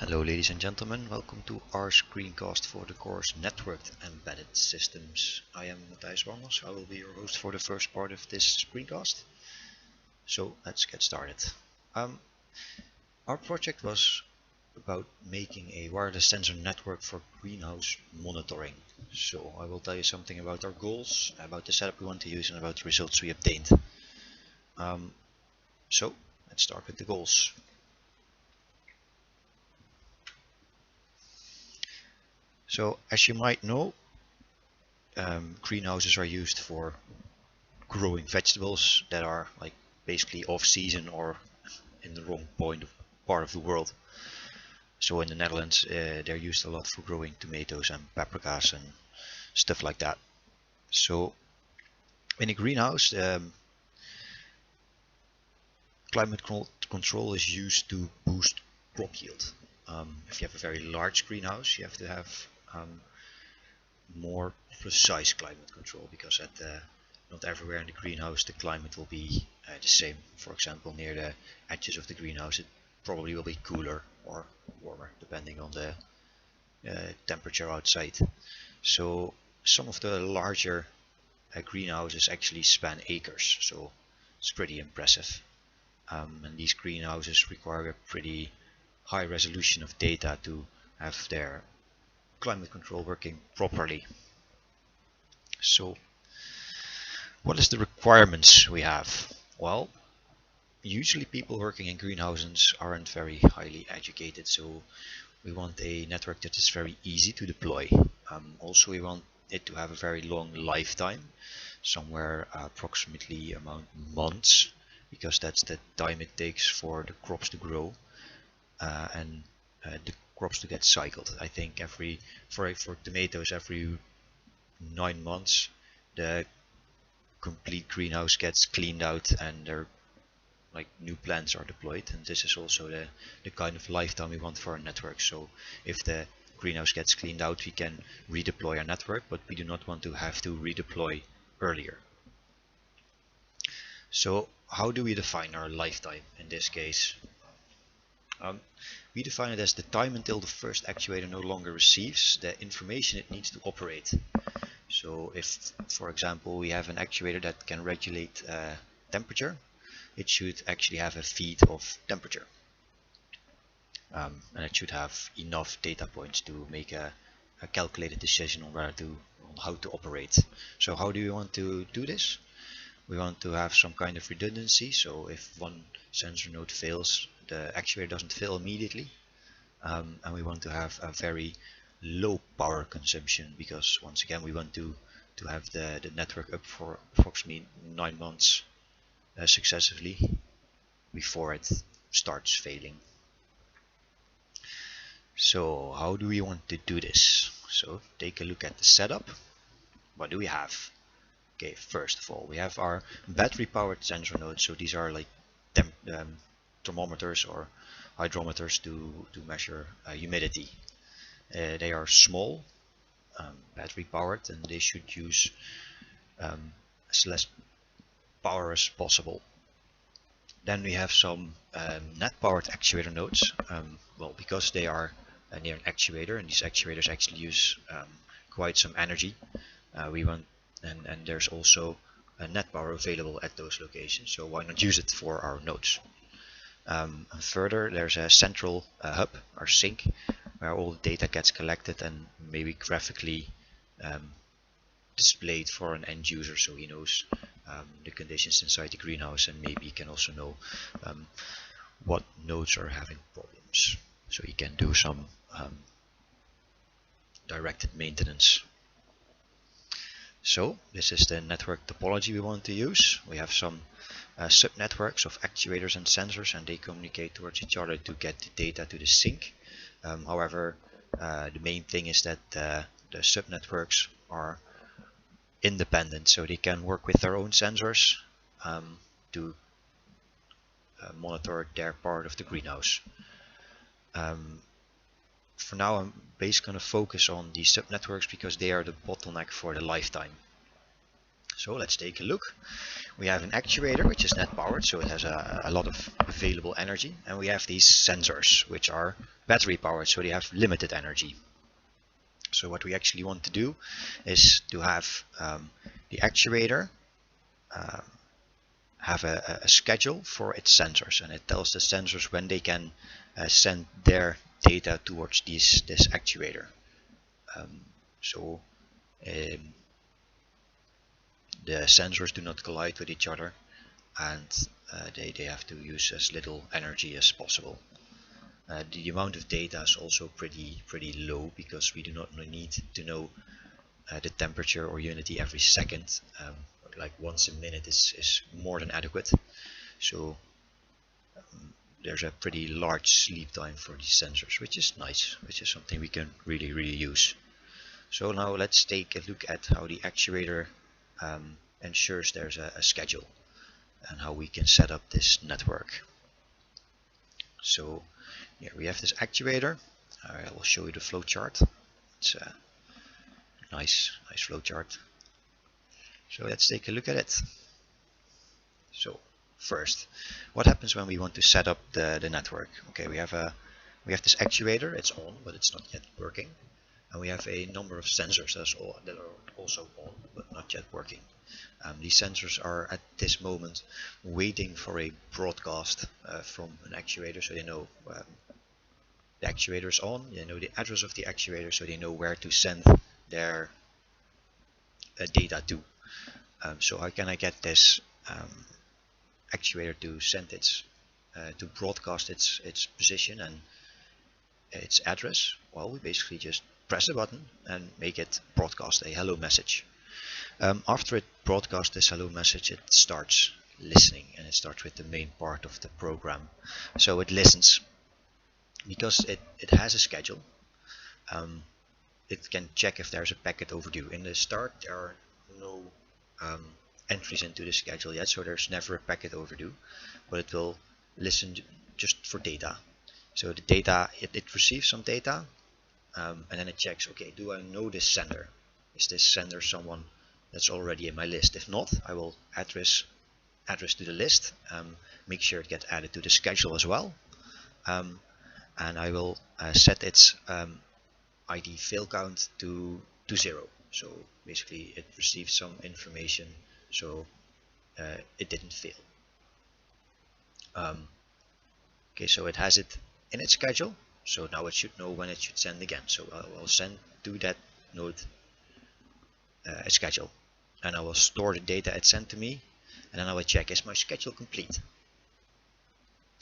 Hello ladies and gentlemen, welcome to our screencast for the course Networked Embedded Systems. I am Matthijs Wangels, I will be your host for the first part of this screencast. So let's get started. Our project was about making a wireless sensor network for greenhouse monitoring. So I will tell you something about our goals, about the setup we want to use and about the results we obtained. So let's start with the goals. So as you might know, greenhouses are used for growing vegetables that are like basically off season or in the wrong part of the world. So in the Netherlands they're used a lot for growing tomatoes and paprikas and stuff like that. So in a greenhouse climate control is used to boost crop yield. If you have a very large greenhouse, you have to have more precise climate control, because not everywhere in the greenhouse the climate will be the same. For example, near the edges of the greenhouse it probably will be cooler or warmer depending on the temperature outside. So some of the larger greenhouses actually span acres, so it's pretty impressive. And these greenhouses require a pretty high resolution of data to have their climate control working properly. So what is the requirements we have? Well, usually people working in greenhouses aren't very highly educated, so we want a network that is very easy to deploy. Also we want it to have a very long lifetime, somewhere approximately amount months, because that's the time it takes for the crops to grow and the crops to get cycled. I think for tomatoes every 9 months the complete greenhouse gets cleaned out and there like new plants are deployed, and this is also the kind of lifetime we want for our network. So if the greenhouse gets cleaned out we can redeploy our network, but we do not want to have to redeploy earlier. So how do we define our lifetime in this case? We define it as the time until the first actuator no longer receives the information it needs to operate. So if, for example, we have an actuator that can regulate temperature, it should actually have a feed of temperature. And it should have enough data points to make a calculated decision on how to operate. So how do we want to do this? We want to have some kind of redundancy, so if one sensor node fails, the actuator doesn't fail immediately. And we want to have a very low power consumption, because once again we want to have the network up for approximately 9 months successively before it starts failing. So how do we want to do this? So take a look at the setup. What do we have? Okay, first of all we have our battery powered sensor nodes. So these are like thermometers or hydrometers to measure humidity. They are small, battery powered, and they should use as less power as possible. Then we have some net powered actuator nodes. Well, because they are near an actuator, and these actuators actually use quite some energy, and there's also a net power available at those locations, so why not use it for our nodes. Further, there's a central hub, our sink, where all the data gets collected and maybe graphically displayed for an end user, so he knows the conditions inside the greenhouse, and maybe he can also know what nodes are having problems, so he can do some directed maintenance. So this is the network topology we want to use. We have some subnetworks of actuators and sensors, and they communicate towards each other to get the data to the sink. However, the main thing is that the subnetworks are independent, so they can work with their own sensors to monitor their part of the greenhouse. For now I'm basically going to focus on the subnetworks because they are the bottleneck for the lifetime. So let's take a look. We have an actuator which is net powered, so it has a lot of available energy, and we have these sensors which are battery powered, so they have limited energy. So what we actually want to do is to have the actuator have a schedule for its sensors, and it tells the sensors when they can send their data towards this actuator. So the sensors do not collide with each other, and they have to use as little energy as possible. The amount of data is also pretty low, because we do not need to know the temperature or humidity every second. Like once a minute is more than adequate. So there's a pretty large sleep time for these sensors, which is nice, which is something we can really use. So now let's take a look at how the actuator ensures there's a schedule, and how we can set up this network. So here we have this actuator. I will show you the flow chart. It's a nice flow chart. So let's take a look at it. So first, what happens when we want to set up the network? Okay, we have this actuator. It's on, but it's not yet working, and we have a number of sensors that are also on but not yet working. These sensors are at this moment waiting for a broadcast from an actuator, so they know the actuator is on, they know the address of the actuator, so they know where to send their data to. So how can I get this actuator to send its to broadcast its position and its address? Well, we basically just press a button and make it broadcast a hello message. After it broadcasts this hello message, it starts listening, and it starts with the main part of the program. So it listens because it has a schedule. It can check if there's a packet overdue. In the start, there are no entries into the schedule yet, so there's never a packet overdue, but it will listen just for data. So the data, it receives some data, and then it checks, okay, do I know this sender? Is this sender someone that's already in my list? If not, I will address to the list, make sure it gets added to the schedule as well, and I will set its ID fail count to 0. So basically it receives some information, so it didn't fail. Okay, so it has it in its schedule, so now it should know when it should send again. So I'll send to that node a schedule, and I will store the data it sent to me, and then I will check, is my schedule complete?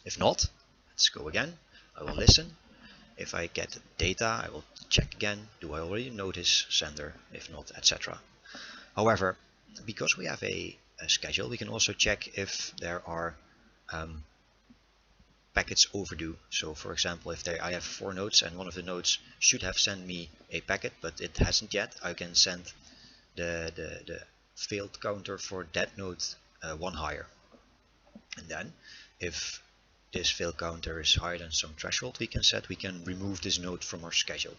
If not, let's go again. I will listen. If I get data, I will check again, do I already know this sender? If not, etc. However, because we have a schedule, we can also check if there are packets overdue. So for example, if I have 4 nodes and one of the nodes should have sent me a packet, but it hasn't yet, I can send the failed counter for that node 1 higher. And then if this failed counter is higher than some threshold we can remove this node from our schedule.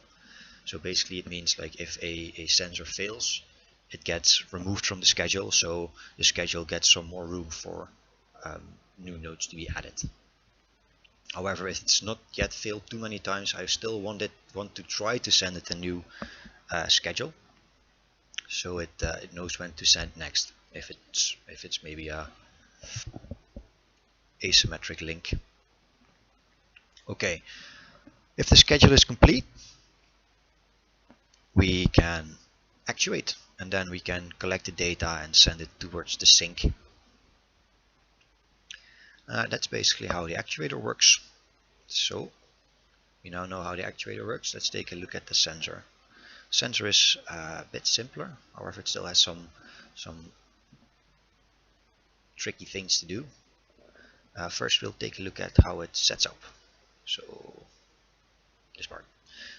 So basically it means, like, if a sensor fails, it gets removed from the schedule, so the schedule gets some more room for new nodes to be added. However, if it's not yet failed too many times, I still want to try to send it a new schedule, so it knows when to send next, if it's maybe a asymmetric link. Okay, if the schedule is complete, we can actuate, and then we can collect the data and send it towards the sink. That's basically how the actuator works. So we now know how the actuator works. Let's take a look at the sensor. Sensor is a bit simpler, however it still has some tricky things to do. First we'll take a look at how it sets up. So this part.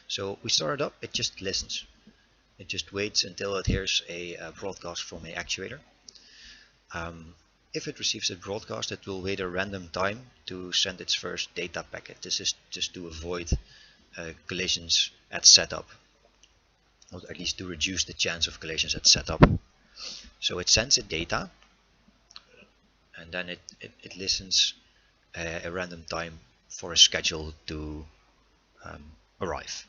So we start it up, it just listens. It just waits until it hears a broadcast from an actuator. If it receives a broadcast, it will wait a random time to send its first data packet. This is just to avoid collisions at setup, or at least to reduce the chance of collisions at setup. So it sends it data, and then it listens a random time for a schedule to arrive.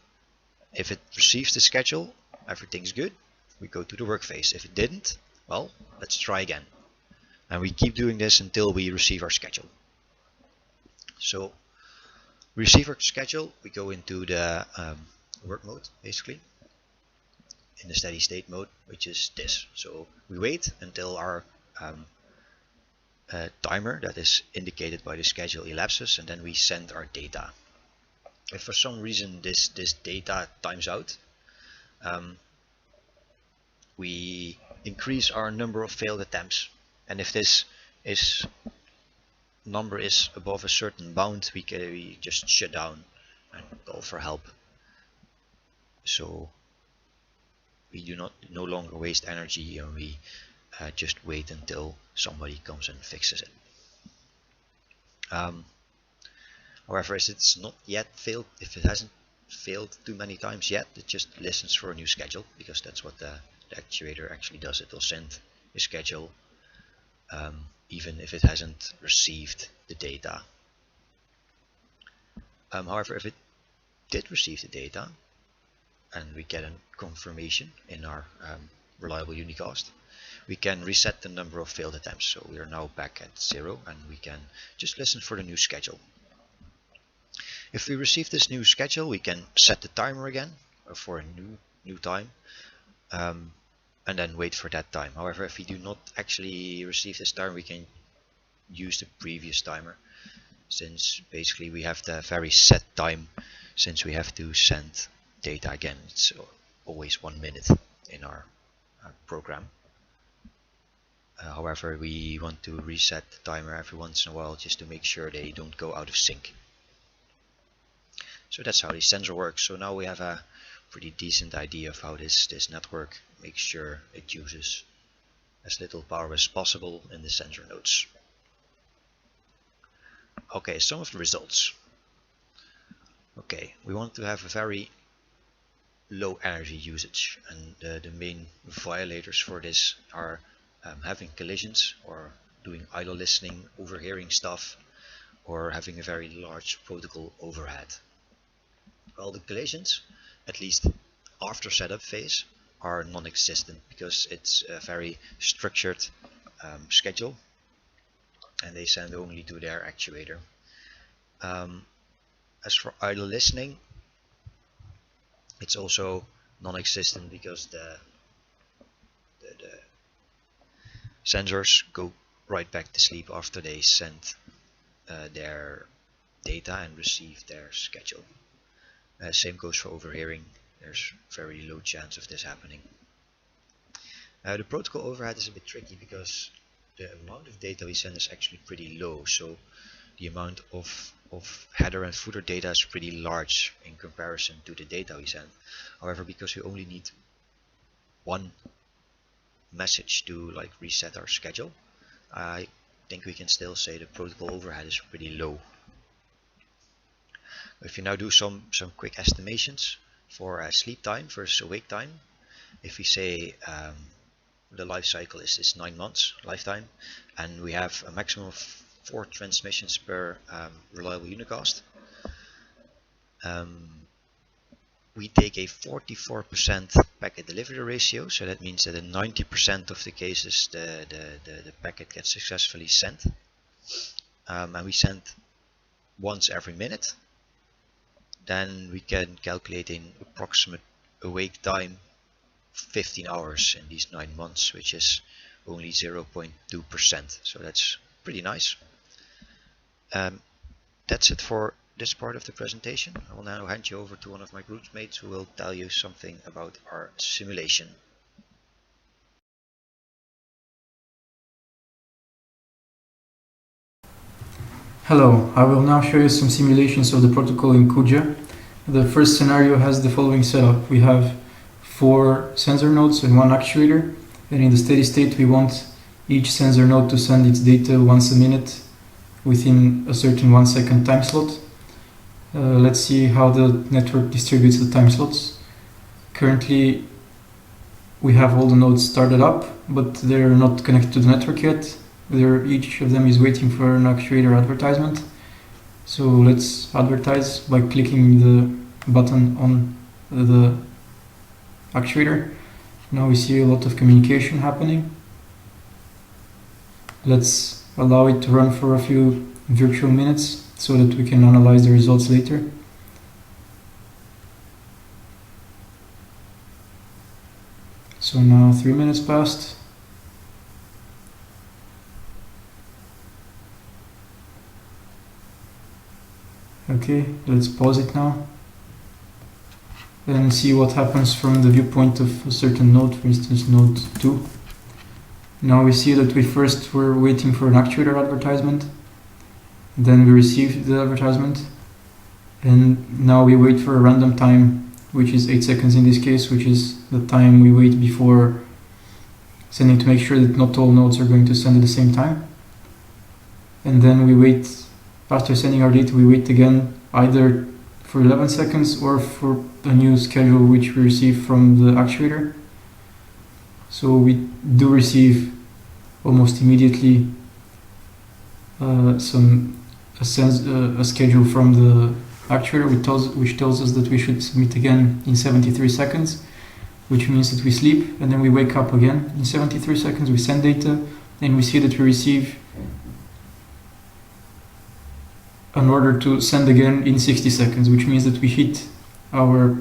If it receives the schedule, everything's good, we go to the work phase. If it didn't, well, let's try again. And we keep doing this until we receive our schedule. So we receive our schedule, we go into the work mode, basically, in the steady state mode, which is this. So we wait until our timer that is indicated by the schedule elapses, and then we send our data. If for some reason this data times out, we increase our number of failed attempts, and if this number is above a certain bound, we just shut down and call for help. So we do no longer waste energy, and we just wait until somebody comes and fixes it. However, if it's not yet failed, if it hasn't failed too many times yet, it just listens for a new schedule, because that's what the actuator actually does. It will send a schedule even if it hasn't received the data. However, if it did receive the data and we get a confirmation in our reliable unicast, we can reset the number of failed attempts. So we are now back at 0, and we can just listen for the new schedule. If we receive this new schedule, we can set the timer again for a new time, and then wait for that time. However, if we do not actually receive this timer, we can use the previous timer, since basically we have the very set time, since we have to send data again. It's always 1 minute in our program. However, we want to reset the timer every once in a while, just to make sure they don't go out of sync. So that's how the sensor works. So now we have a pretty decent idea of how this network makes sure it uses as little power as possible in the sensor nodes. Okay, some of the results. Okay, we want to have a very low energy usage, and the main violators for this are having collisions, or doing idle listening, overhearing stuff, or having a very large protocol overhead. Well, the collisions, at least after setup phase, are non-existent, because it's a very structured schedule, and they send only to their actuator. As for idle listening, it's also non-existent, because the sensors go right back to sleep after they send their data and receive their schedule. Same goes for overhearing. There's very low chance of this happening. The protocol overhead is a bit tricky, because the amount of data we send is actually pretty low. So the amount of header and footer data is pretty large in comparison to the data we send. However, because we only need one message to reset our schedule, I think we can still say the protocol overhead is pretty low. If you now do some quick estimations for sleep time versus awake time, if we say the life cycle is 9 months lifetime, and we have a maximum of 4 transmissions per reliable unicast, we take a 44% packet delivery ratio. So that means that in 90% of the cases the packet gets successfully sent, and we send once every minute. Then we can calculate an approximate awake time 15 hours in these 9 months, which is only 0.2%. So that's pretty nice. That's it for this part of the presentation. I will now hand you over to one of my groupmates who will tell you something about our simulation. Hello, I will now show you some simulations of the protocol in Kuja. The first scenario has the following setup. We have 4 sensor nodes and 1 actuator, and in the steady state we want each sensor node to send its data once a minute within a certain 1 second time slot. Let's see how the network distributes the time slots. Currently we have all the nodes started up, but they're not connected to the network yet. Each of them is waiting for an actuator advertisement. So let's advertise by clicking the button on the actuator. Now we see a lot of communication happening. Let's allow it to run for a few virtual minutes so that we can analyze the results later. So now 3 minutes passed. Okay, let's pause it now and see what happens from the viewpoint of a certain node, for instance node 2. Now we see that we first were waiting for an actuator advertisement, then we received the advertisement, and now we wait for a random time, which is 8 seconds in this case, which is the time we wait before sending to make sure that not all nodes are going to send at the same time. And then we wait, after sending our data, we wait again either for 11 seconds or for a new schedule which we receive from the actuator. So we do receive almost immediately a schedule from the actuator which tells us that we should submit again in 73 seconds, which means that we sleep and then we wake up again in 73 seconds, we send data, and we see that we receive an order to send again in 60 seconds, which means that we hit our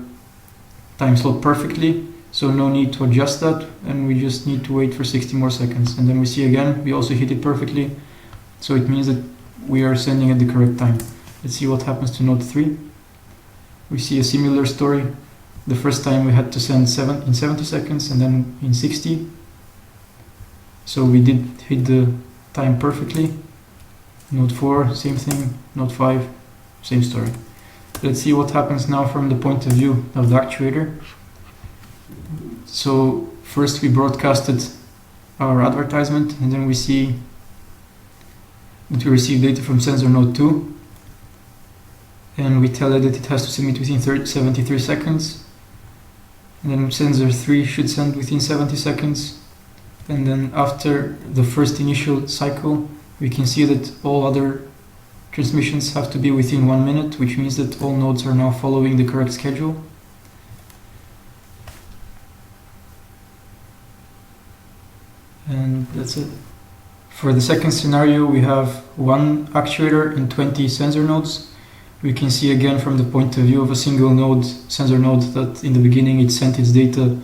time slot perfectly, so no need to adjust that, and we just need to wait for 60 more seconds. And then we see again, we also hit it perfectly, so it means that we are sending at the correct time. Let's see what happens to node 3. We see a similar story. The first time we had to send in 70 seconds and then in 60. So we did hit the time perfectly. Node 4, same thing. Node 5, same story. Let's see what happens now from the point of view of the actuator. So first we broadcasted our advertisement, and then we see that we receive data from sensor node 2, and we tell it that it has to submit within 73 seconds, and then sensor 3 should send within 70 seconds, and then after the first initial cycle we can see that all other transmissions have to be within 1 minute, which means that all nodes are now following the correct schedule. And that's it. For the second scenario, we have one actuator and 20 sensor nodes. We can see again from the point of view of a single node, sensor node, that in the beginning it sent its data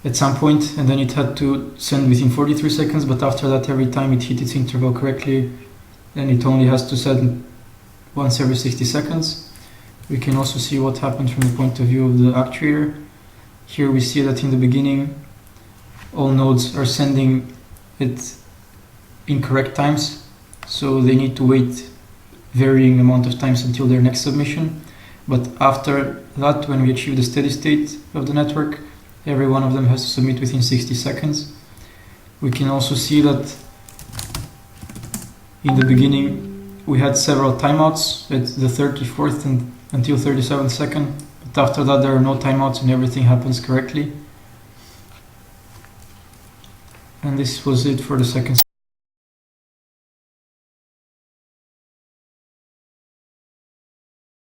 at some point, and then it had to send within 43 seconds, but after that every time it hit its interval correctly, then it only has to send once every 60 seconds. We can also see what happened from the point of view of the actuator. Here we see that in the beginning all nodes are sending at incorrect times, so they need to wait varying amount of times until their next submission. But after that, when we achieve the steady state of the network, every one of them has to submit within 60 seconds. We can also see that in the beginning we had several timeouts at the 34th and until 37th second, but after that there are no timeouts and everything happens correctly. And this was it for the second